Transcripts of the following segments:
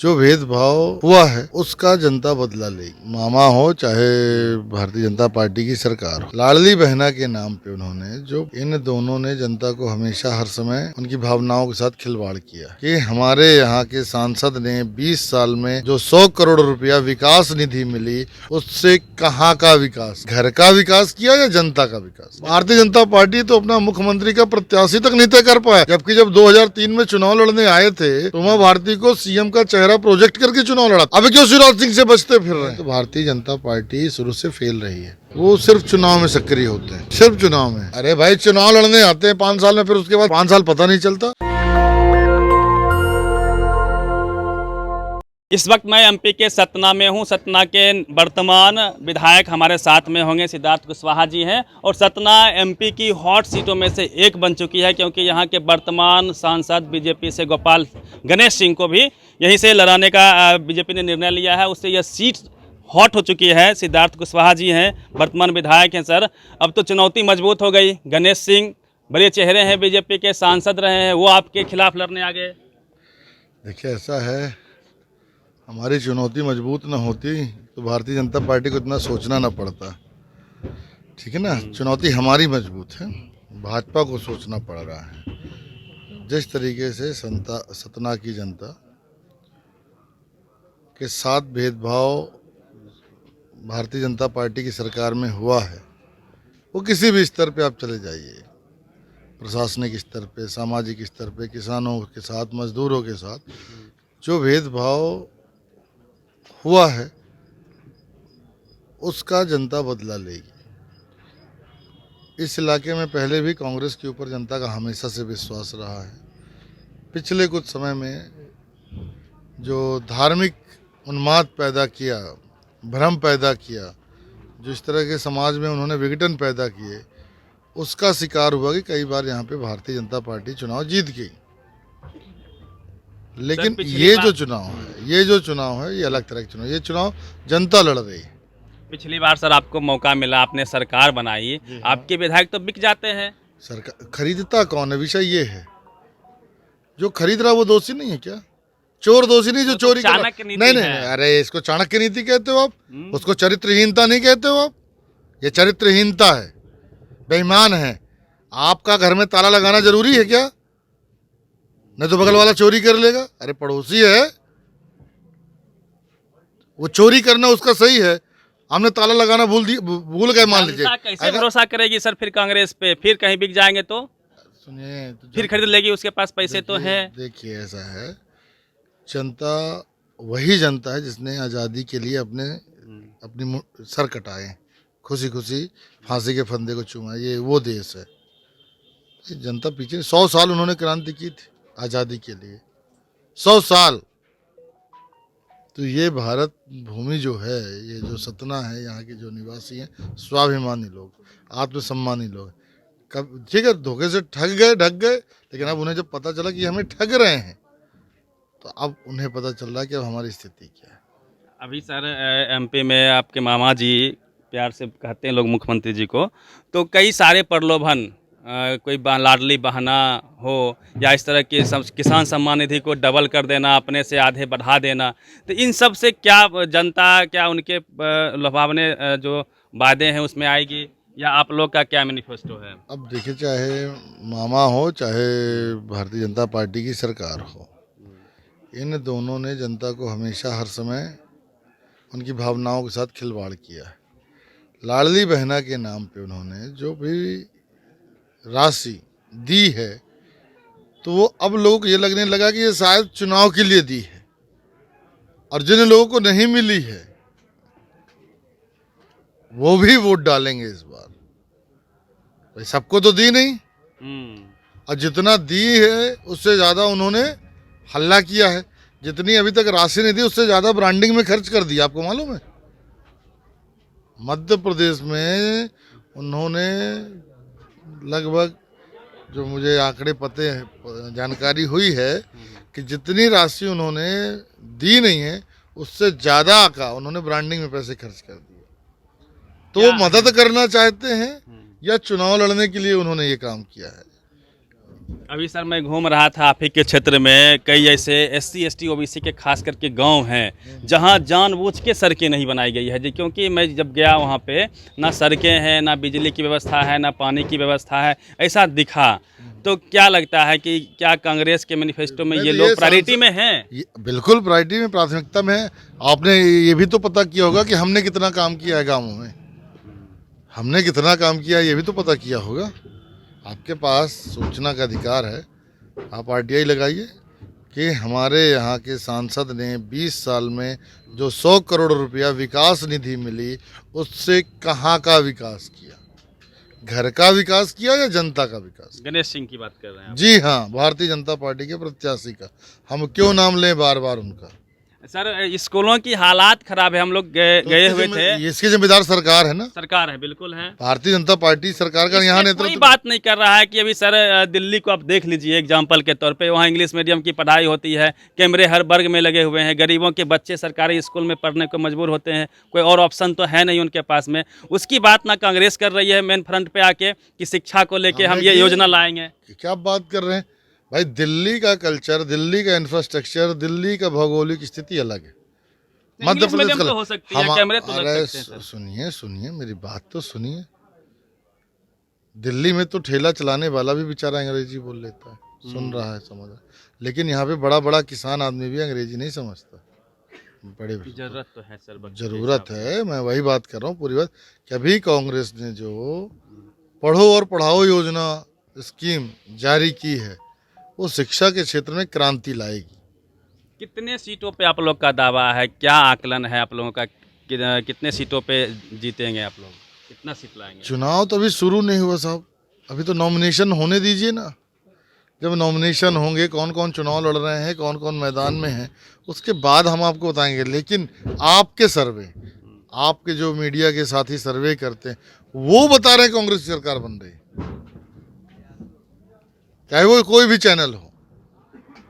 जो भेदभाव हुआ है उसका जनता बदला लेगी। मामा हो चाहे भारतीय जनता पार्टी की सरकार हो, लाडली बहना के नाम पे उन्होंने जो इन दोनों ने जनता को हमेशा हर समय उनकी भावनाओं के साथ खिलवाड़ किया कि हमारे यहाँ के सांसद ने 20 साल में जो 100 करोड़ रुपया विकास निधि मिली उससे कहाँ का विकास, घर का विकास किया या जनता का विकास। भारतीय जनता पार्टी तो अपना मुख्यमंत्री का प्रत्याशी तक नहीं तय कर पाया, जबकि जब 2003 में चुनाव लड़ने आए थे तो उमा भारती को सीएम का चेहरा प्रोजेक्ट करके चुनाव लड़ा। अभी क्यों शिवराज सिंह से बचते फिर रहे हैं? तो भारतीय जनता पार्टी शुरू से फेल रही है, वो सिर्फ चुनाव में सक्रिय होते हैं, सिर्फ चुनाव में। अरे भाई चुनाव लड़ने आते हैं 5 साल में, फिर उसके बाद 5 साल पता नहीं चलता। इस वक्त मैं एमपी के सतना में हूं। सतना के वर्तमान विधायक हमारे साथ में होंगे, सिद्धार्थ कुशवाहा जी हैं, और सतना एमपी की हॉट सीटों में से एक बन चुकी है, क्योंकि यहां के वर्तमान सांसद बीजेपी से गोपाल गणेश सिंह को भी यहीं से लड़ाने का बीजेपी ने निर्णय लिया है। उससे यह सीट हॉट हो चुकी है। सिद्धार्थ कुशवाहा जी हैं, वर्तमान विधायक हैं। सर, अब तो चुनौती मजबूत हो गई। गणेश सिंह बड़े चेहरे हैं, बीजेपी के सांसद रहे हैं, वो आपके खिलाफ लड़ने आ गए। देखिए ऐसा है, हमारी चुनौती मजबूत न होती तो भारतीय जनता पार्टी को इतना सोचना न पड़ता, ठीक है ना। चुनौती हमारी मजबूत है, भाजपा को सोचना पड़ रहा है। जिस तरीके से सतना की जनता के साथ भेदभाव भारतीय जनता पार्टी की सरकार में हुआ है, वो किसी भी स्तर पे आप चले जाइए, प्रशासनिक स्तर पे, सामाजिक स्तर पे, किसानों के साथ, मजदूरों के साथ जो भेदभाव हुआ है उसका जनता बदला लेगी। इस इलाके में पहले भी कांग्रेस के ऊपर जनता का हमेशा से विश्वास रहा है। पिछले कुछ समय में जो धार्मिक उन्माद पैदा किया, भ्रम पैदा किया, जो इस तरह के समाज में उन्होंने विघटन पैदा किए, उसका शिकार हुआ कि कई बार यहाँ पे भारतीय जनता पार्टी चुनाव जीत गई। लेकिन ये जो चुनाव है ये अलग तरह के चुनाव, ये चुनाव जनता लड़ रही है। पिछली बार सर आपको मौका मिला, आपने सरकार बनाई, आपके विधायक तो बिक जाते हैं। सरकार खरीदता कौन है, विषय ये है। जो खरीद रहा वो दोषी नहीं है क्या? चोर दोषी नहीं जो चोरी कर रहा। नहीं, अरे इसको चाणक्य नीति कहते हो आप, उसको चरित्रहीनता नहीं कहते हो आप। ये चरित्रहीनता है, बेईमान है। आपका घर में ताला लगाना जरूरी है क्या? नहीं तो बगल वाला चोरी कर लेगा। अरे पड़ोसी है, वो चोरी करना उसका सही है, हमने ताला लगाना भूल गए मान लीजिए। कैसे भरोसा करेगी सर फिर कांग्रेस पे? फिर कहीं बिक जाएंगे तो सुनिए, फिर खरीद लेगी, उसके पास पैसे तो हैं। देखिए ऐसा है, जनता वही जनता है जिसने आज़ादी के लिए अपनी सर कटाए, खुशी खुशी फांसी के फंदे को चूमा, ये वो देश है। ये जनता पीछे 100 साल उन्होंने क्रांति की थी आज़ादी के लिए, 100 साल। तो ये भारत भूमि जो है, ये जो सतना है, यहाँ के जो निवासी हैं स्वाभिमानी लोग, आत्मसम्मानी लोग, कब ठीक है धोखे से ठग गए, लेकिन अब उन्हें जब पता चला कि हमें ठग रहे हैं तो अब उन्हें पता चल रहा है कि अब हमारी स्थिति क्या है। अभी सर एमपी में आपके मामा जी, प्यार से कहते हैं लोग मुख्यमंत्री जी को, तो कई सारे प्रलोभन, कोई लाडली बहना हो या इस तरह की किसान सम्मान निधि को डबल कर देना, अपने से आधे बढ़ा देना, तो इन सब से क्या जनता, क्या उनके लुभावने जो वादे हैं उसमें आएगी, या आप लोग का क्या मैनिफेस्टो है? अब देखिए, चाहे मामा हो चाहे भारतीय जनता पार्टी की सरकार हो, इन दोनों ने जनता को हमेशा हर समय उनकी भावनाओं के साथ खिलवाड़ किया है। लाडली बहना के नाम पे उन्होंने जो भी राशि दी है, तो वो अब लोगों को ये लगने लगा कि ये शायद चुनाव के लिए दी है, और जिन लोगों को नहीं मिली है वो भी वोट डालेंगे इस बार। भाई सबको तो दी नहीं, और जितना दी है उससे ज़्यादा उन्होंने हल्ला किया है। जितनी अभी तक राशि नहीं दी उससे ज़्यादा ब्रांडिंग में खर्च कर दिया। आपको मालूम है, मध्य प्रदेश में उन्होंने लगभग, जो मुझे आंकड़े पते हैं, जानकारी हुई है कि जितनी राशि उन्होंने दी नहीं है उससे ज़्यादा का उन्होंने ब्रांडिंग में पैसे खर्च कर दिए। तो वो मदद करना चाहते हैं या चुनाव लड़ने के लिए उन्होंने ये काम किया है, अभी सर मैं घूम रहा था आप ही के क्षेत्र में, कई ऐसे SC ST OBC के खास करके गांव हैं जहां जानबूझ के सड़कें नहीं बनाई गई है जी, क्योंकि मैं जब गया वहां पे ना सड़कें हैं, ना बिजली की व्यवस्था है, ना पानी की व्यवस्था है, ऐसा दिखा। तो क्या लगता है कि क्या कांग्रेस के मैनिफेस्टो में नहीं ये तो लोग प्रायोरिटी में हैं? बिल्कुल प्रायोरिटी में, प्राथमिकता में है। आपने ये भी तो पता किया होगा कि हमने कितना काम किया है गाँवों में, हमने कितना काम किया है ये भी तो पता किया होगा। आपके पास सूचना का अधिकार है, आप RTI लगाइए कि हमारे यहाँ के सांसद ने 20 साल में जो 100 करोड़ रुपया विकास निधि मिली उससे कहाँ का विकास किया, घर का विकास किया या जनता का विकास? गणेश सिंह की बात कर रहे हैं आप? जी हाँ, भारतीय जनता पार्टी के प्रत्याशी का। हम क्यों नाम लें बार बार उनका? सर स्कूलों की हालात खराब है, हम लोग गए हुए थे। इसकी जिम्मेदार सरकार है ना, सरकार है, बिल्कुल है। भारतीय जनता पार्टी सरकार का यहाँ इसमें कोई नेतृत्व। बात नहीं कर रहा है कि अभी सर दिल्ली को आप देख लीजिए एग्जाम्पल के तौर पे, वहाँ इंग्लिश मीडियम की पढ़ाई होती है, कैमरे हर वर्ग में लगे हुए हैं, गरीबों के बच्चे सरकारी स्कूल में पढ़ने को मजबूर होते हैं, कोई और ऑप्शन तो है नहीं उनके पास में। उसकी बात ना कांग्रेस कर रही है मेन फ्रंट पे आके कि शिक्षा को लेके हम ये योजना लाएंगे। क्या बात कर रहे हैं भाई? दिल्ली का कल्चर, दिल्ली का इंफ्रास्ट्रक्चर, दिल्ली का भौगोलिक स्थिति अलग है। मध्य इंग्लिश प्रदेश मीडियम तो हो सकती है, कैमरे तो लग अरे सकते हैं सर। सुनिए सुनिए, मेरी बात तो सुनिए। दिल्ली में तो ठेला चलाने वाला भी बेचारा अंग्रेजी बोल लेता है, सुन रहा है, समझ रहा है। लेकिन यहाँ पे बड़ा बड़ा किसान आदमी भी अंग्रेजी नहीं समझता। बड़े जरूरत तो है सर, जरूरत है, मैं वही बात कर रहा हूँ पूरी बात। कभी कांग्रेस ने जो पढ़ो और पढ़ाओ योजना स्कीम जारी की है वो शिक्षा के क्षेत्र में क्रांति लाएगी। कितने सीटों पे आप लोग का दावा है, क्या आकलन है आप लोगों का, कितने सीटों पे जीतेंगे आप लोग, कितना सीट लाएंगे? चुनाव तो अभी शुरू नहीं हुआ साहब, अभी तो नॉमिनेशन होने दीजिए ना। जब नॉमिनेशन होंगे, कौन कौन चुनाव लड़ रहे हैं, कौन कौन मैदान में हैं, उसके बाद हम आपको बताएंगे। लेकिन आपके सर्वे, आपके जो मीडिया के साथी सर्वे करते हैं वो बता रहे हैं कांग्रेस की सरकार बन रही है, चाहे वो कोई भी चैनल हो।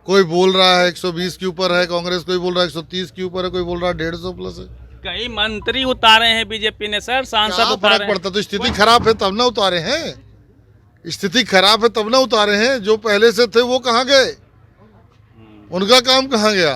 कोई बोल रहा है 120 के ऊपर है कांग्रेस, कोई बोल रहा है 130 के ऊपर है, कोई बोल रहा है 150 प्लस है। कई मंत्री उतारे हैं बीजेपी ने सर, सांसद क्या उतारे फर्क हैं। पड़ता? तो स्थिति खराब है तब ना उतारे हैं, स्थिति खराब है तब ना उतारे हैं। जो पहले से थे वो कहाँ गए, उनका काम कहाँ गया?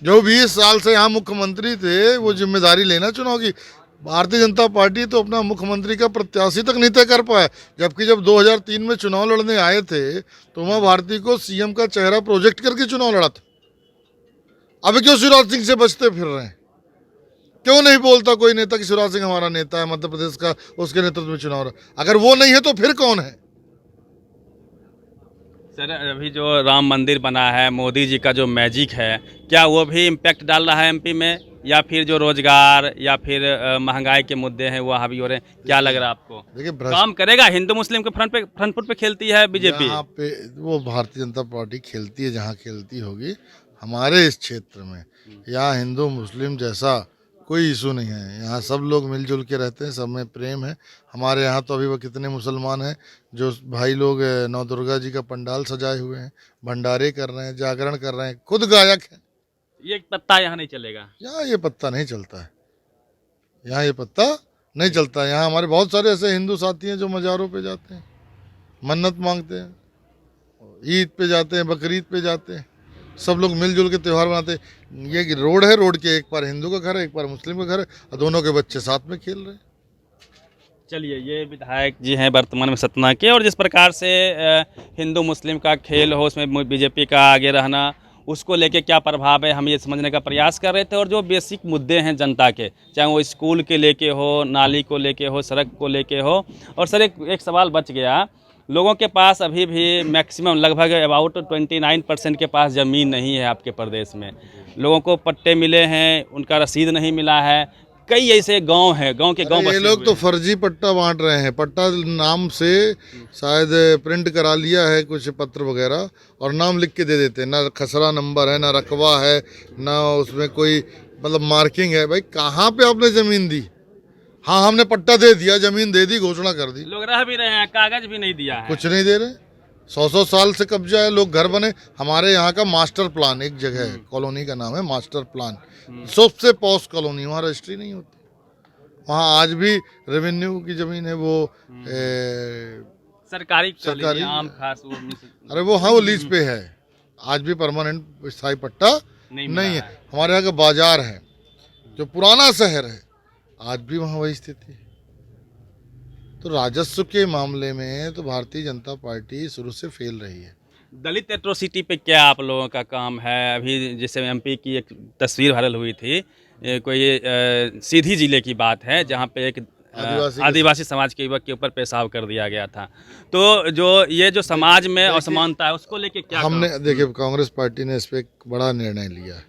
जो 20 साल से यहाँ मुख्यमंत्री थे वो जिम्मेदारी लेना चुनाव की। भारतीय जनता पार्टी तो अपना मुख्यमंत्री का प्रत्याशी तक नहीं तय कर पाया, जबकि जब 2003 में चुनाव लड़ने आए थे तो उमा भारती को CM का चेहरा प्रोजेक्ट करके चुनाव लड़ा था। अभी क्यों शिवराज सिंह से बचते फिर रहे हैं? क्यों नहीं बोलता कोई नेता कि शिवराज सिंह हमारा नेता है, मध्य प्रदेश का, उसके नेतृत्व में चुनाव रहा? अगर वो नहीं है तो फिर कौन है? सर अभी जो राम मंदिर बना है, मोदी जी का जो मैजिक है, क्या वो भी इम्पैक्ट डाल रहा है MP में, या फिर जो रोजगार या फिर महंगाई के मुद्दे हैं वो हावी हो रहे हैं? क्या लग रहा है आपको, देखिए काम करेगा? हिंदू मुस्लिम के फ्रंट फुट पे खेलती है बीजेपी। यहाँ पे वो भारतीय जनता पार्टी खेलती है जहाँ खेलती होगी। हमारे इस क्षेत्र में यहाँ हिंदू मुस्लिम जैसा कोई इशू नहीं है, यहाँ सब लोग मिलजुल के रहते हैं, सब में प्रेम है। हमारे यहाँ तो अभी वो कितने मुसलमान हैं जो भाई लोग नौ दुर्गा जी का पंडाल सजाए हुए हैं, भंडारे कर रहे हैं, जागरण कर रहे हैं, खुद गायक हैं। ये पत्ता यहाँ नहीं चलेगा, यहाँ ये पत्ता नहीं चलता है, यहाँ ये पत्ता नहीं चलता है। यहाँ हमारे बहुत सारे ऐसे हिंदू साथी हैं जो मज़ारों पे जाते हैं, मन्नत मांगते हैं, ईद पे जाते हैं, बकरीद पे जाते हैं, सब लोग मिलजुल के त्यौहार मनाते हैं। ये रोड है, रोड के एक पार हिंदू का घर है, एक पार मुस्लिम का घर है, और दोनों के बच्चे साथ में खेल रहे हैं। चलिए ये विधायक जी हैं वर्तमान में सतना के, और जिस प्रकार से हिंदू मुस्लिम का खेल हो उसमें बीजेपी का आगे रहना, उसको लेके क्या प्रभाव है हम ये समझने का प्रयास कर रहे थे। और जो बेसिक मुद्दे हैं जनता के, चाहे वो स्कूल के लेके हो, नाली को लेके हो, सड़क को लेके हो। और सर एक सवाल बच गया, लोगों के पास अभी भी मैक्सिमम लगभग अबाउट 29% के पास ज़मीन नहीं है आपके प्रदेश में। लोगों को पट्टे मिले हैं, उनका रसीद नहीं मिला है। कई ऐसे गांव हैं, गांव के गांव ये लोग तो फर्जी पट्टा बांट रहे हैं, पट्टा नाम से शायद प्रिंट करा लिया है कुछ पत्र वगैरह और नाम लिख के दे देते हैं, ना खसरा नंबर है, ना रकबा है, ना उसमें कोई मतलब मार्किंग है। भाई कहाँ पे आपने ज़मीन दी? हाँ हमने पट्टा दे दिया, जमीन दे दी, घोषणा कर दी, लोग रह भी रहे हैं, कागज भी नहीं दिया है, कुछ नहीं दे रहे। 100 साल से कब्जा है, लोग घर बने। हमारे यहाँ का मास्टर प्लान, एक जगह है कॉलोनी का नाम है मास्टर प्लान, सबसे पॉश कॉलोनी, वहाँ रजिस्ट्री नहीं होती। वहाँ आज भी रेवेन्यू की ज़मीन है, वो सरकारी कह लीजिए, सरकारी आम खास वो अरे वो हाँ वो लीज पे है, आज भी परमानेंट स्थायी पट्टा नहीं नहीं मिला है। हमारे यहाँ का बाजार है जो पुराना शहर है, आज भी वहाँ वही स्थिति है। तो राजस्व के मामले में तो भारतीय जनता पार्टी शुरू से फेल रही है। दलित एट्रोसिटी पे क्या आप लोगों का काम है? अभी जैसे एमपी की एक तस्वीर वायरल हुई थी, कोई सीधी जिले की बात है जहाँ पे एक आदिवासी समाज के युवक के ऊपर पेशाब कर दिया गया था। तो जो ये जो समाज में असमानता है उसको लेके क्या हमने देखिए कांग्रेस पार्टी ने इस पे एक बड़ा निर्णय लिया है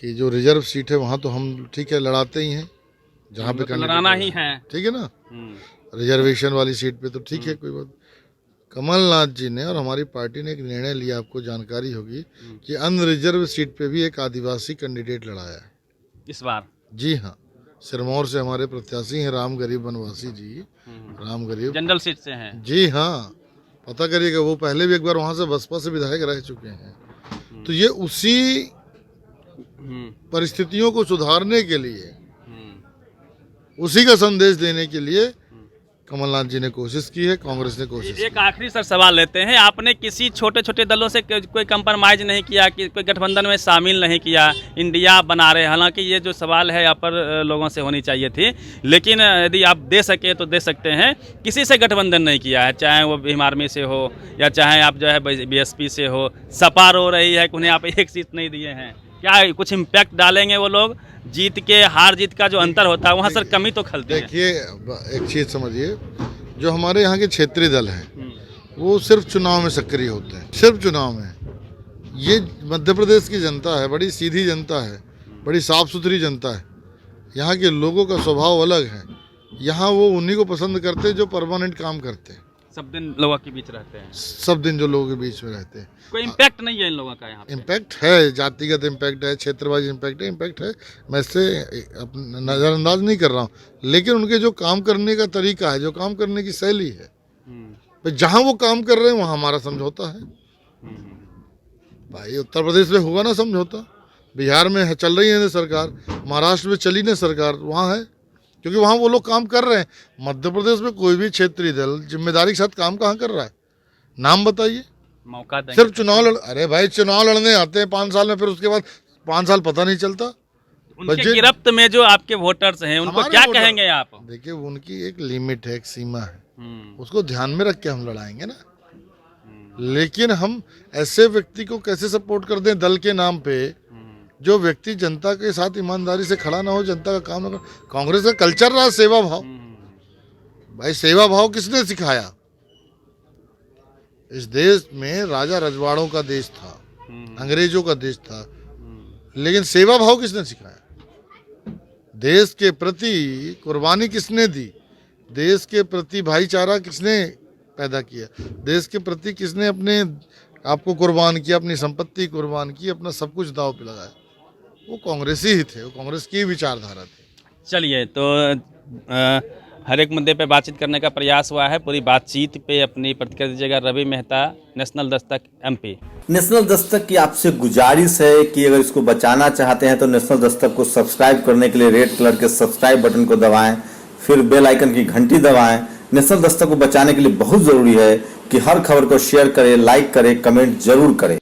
कि जो रिजर्व सीट है वहाँ तो हम ठीक है लड़ाते ही हैं, जहाँ पे लड़ाना ही है, ठीक है ना। रिजर्वेशन वाली सीट पे तो ठीक है, कोई बात। कमलनाथ जी ने और हमारी पार्टी ने एक निर्णय लिया, आपको जानकारी होगी कि अनरिजर्व सीट पे भी एक आदिवासी कैंडिडेट लड़ाया है इस बार। जी हाँ, सिरमौर से हमारे प्रत्याशी हैं राम गरीब बनवासी जी, राम गरीब जनरल सीट से हैं जी हाँ, पता करिएगा, वो पहले भी एक बार वहां से बसपा से विधायक रह चुके हैं। तो ये उसी परिस्थितियों को सुधारने के लिए, उसी का संदेश देने के लिए कमलनाथ जी ने कोशिश की है, कांग्रेस ने कोशिश की। एक आखिरी सर सवाल लेते हैं, आपने किसी छोटे छोटे दलों से कोई कंप्रोमाइज नहीं किया, कि कोई गठबंधन में शामिल नहीं किया, इंडिया बना रहे? हालांकि ये जो सवाल है यहाँ पर लोगों से होनी चाहिए थी, लेकिन यदि आप दे सके तो दे सकते हैं। किसी से गठबंधन नहीं किया है, चाहे वो भीम आर्मी से हो या चाहे आप जो है बीएसपी से हो। सपा रो रही है कि उन्हें आप एक सीट नहीं दिए हैं, क्या कुछ इम्पैक्ट डालेंगे वो लोग? जीत के हार जीत का जो अंतर होता है वहाँ सर कमी तो खलती है। देखिए एक चीज़ समझिए, जो हमारे यहाँ के क्षेत्रीय दल हैं वो सिर्फ चुनाव में सक्रिय होते हैं, सिर्फ चुनाव में। ये मध्य प्रदेश की जनता है, बड़ी सीधी जनता है, बड़ी साफ सुथरी जनता है, यहाँ के लोगों का स्वभाव अलग है। यहाँ वो उन्हीं को पसंद करते हैं जो परमानेंट काम करते हैं, सब दिन लोगों के बीच रहते हैं, सब दिन जो लोगों के बीच में रहते हैं। कोई इम्पैक्ट नहीं है इन लोगों का यहाँ पे? इम्पैक्ट है, जातिगत इम्पैक्ट है, क्षेत्रवाइज इम्पैक्ट है, मैं इससे नज़रअंदाज नहीं कर रहा हूँ। लेकिन उनके जो काम करने का तरीका है, जो काम करने की शैली है, जहाँ वो काम कर रहे हैं वहाँ हमारा समझौता है। भाई उत्तर प्रदेश में हुआ ना समझौता, बिहार में है, चल रही है सरकार, महाराष्ट्र में चली ना सरकार, वहाँ है, क्योंकि वहाँ वो लोग काम कर रहे हैं। मध्य प्रदेश में कोई भी क्षेत्रीय दल जिम्मेदारी के साथ काम कहाँ कर रहा है? नाम बताइए। मौका देंगे सिर्फ चुनाव अरे भाई चुनाव लड़ने आते हैं 5 साल में, फिर उसके बाद 5 साल पता नहीं चलता। उनके गिरफ्त में जो आपके वोटर्स हैं उनको क्या कहेंगे आप? देखिए उनकी एक लिमिट है, एक सीमा है, उसको ध्यान में रख के हम लड़ाएंगे ना। लेकिन हम ऐसे व्यक्ति को कैसे सपोर्ट कर दें दल के नाम पे, जो व्यक्ति जनता के साथ ईमानदारी से खड़ा ना हो, जनता का काम ना हो। कांग्रेस का कल्चर रहा सेवा भाव। भाई सेवा भाव किसने सिखाया? इस देश में राजा रजवाड़ों का देश था, अंग्रेजों का देश था, लेकिन सेवा भाव किसने सिखाया? देश के प्रति कुर्बानी किसने दी? देश के प्रति भाईचारा किसने पैदा किया? देश के प्रति किसने अपने आपको कुर्बान किया, अपनी संपत्ति कुर्बान की, अपना सब कुछ दांव पे लगाया? वो कांग्रेसी ही थे, वो कांग्रेस की विचारधारा थी। चलिए, तो हर एक मुद्दे पे बातचीत करने का प्रयास हुआ है। पूरी बातचीत पे अपनी प्रतिक्रिया दीजिएगा Ravi Mehta, national Dastak MP. National Dastak की आपसे गुजारिश है कि अगर इसको बचाना चाहते हैं तो नेशनल दस्तक को सब्सक्राइब करने के लिए रेड कलर के सब्सक्राइब बटन को दबाएं, फिर बेल आइकन की घंटी दबाएं। नेशनल दस्तक को बचाने के लिए बहुत जरूरी है कि हर खबर को शेयर करें, लाइक करें, कमेंट जरूर करें।